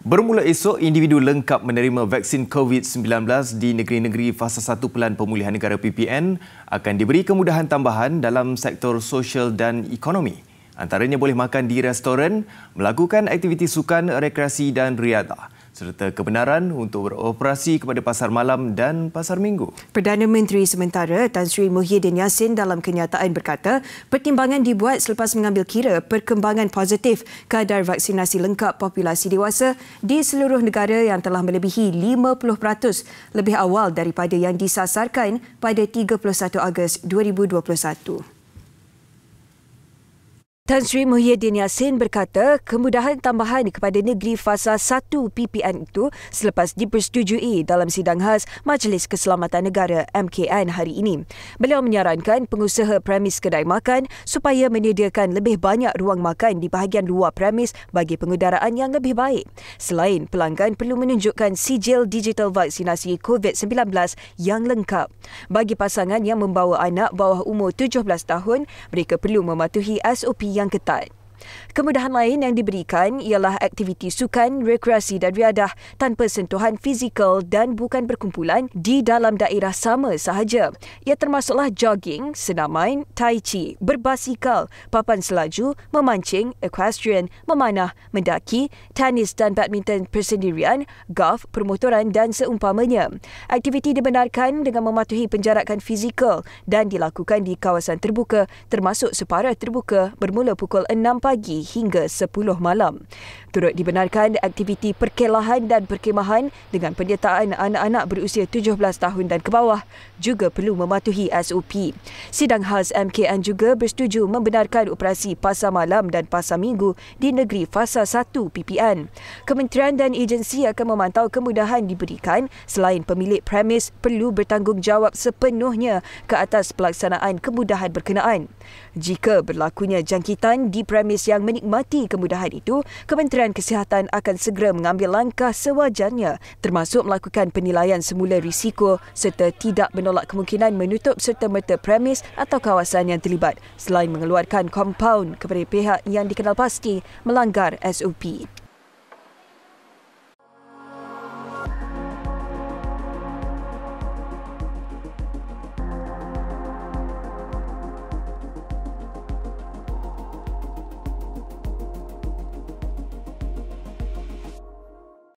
Bermula esok, individu lengkap menerima vaksin COVID-19 di negeri-negeri Fasa 1 Pelan Pemulihan Negara PPN akan diberi kemudahan tambahan dalam sektor sosial dan ekonomi. Antaranya boleh makan di restoran, melakukan aktiviti sukan, rekreasi dan riadah, serta kebenaran untuk beroperasi kepada pasar malam dan pasar minggu. Perdana Menteri sementara Tan Sri Muhyiddin Yassin dalam kenyataan berkata, pertimbangan dibuat selepas mengambil kira perkembangan positif kadar vaksinasi lengkap populasi dewasa di seluruh negara yang telah melebihi 50% lebih awal daripada yang disasarkan pada 31 Ogos 2021. Tan Sri Muhyiddin Yassin berkata kemudahan tambahan kepada negeri Fasa 1 PPN itu selepas dipersetujui dalam sidang khas Majlis Keselamatan Negara MKN hari ini. Beliau menyarankan pengusaha premis kedai makan supaya menyediakan lebih banyak ruang makan di bahagian luar premis bagi pengudaraan yang lebih baik. Selain pelanggan perlu menunjukkan sijil digital vaksinasi COVID-19 yang lengkap. Bagi pasangan yang membawa anak bawah umur 17 tahun, mereka perlu mematuhi SOP yang ketat. Kemudahan lain yang diberikan ialah aktiviti sukan, rekreasi dan riadah tanpa sentuhan fizikal dan bukan berkumpulan di dalam daerah sama sahaja. Ia termasuklah jogging, senaman, tai chi, berbasikal, papan selaju, memancing, equestrian, memanah, mendaki, tenis dan badminton persendirian, golf, permotoran dan seumpamanya. Aktiviti dibenarkan dengan mematuhi penjarakan fizikal dan dilakukan di kawasan terbuka termasuk separa terbuka bermula pukul 6 pagi hingga 10 malam. Turut dibenarkan aktiviti perkelahan dan perkemahan dengan penyertaan anak-anak berusia 17 tahun dan ke bawah juga perlu mematuhi SOP. Sidang khas MKN juga bersetuju membenarkan operasi pasar malam dan pasar minggu di negeri Fasa 1 PPN. Kementerian dan agensi akan memantau kemudahan diberikan selain pemilik premis perlu bertanggungjawab sepenuhnya ke atas pelaksanaan kemudahan berkenaan. Jika berlakunya jangkitan di premis yang menikmati kemudahan itu, Kementerian Kesihatan akan segera mengambil langkah sewajarnya termasuk melakukan penilaian semula risiko serta tidak menolak kemungkinan menutup serta-merta premis atau kawasan yang terlibat selain mengeluarkan kompaun kepada pihak yang dikenal pasti melanggar SOP.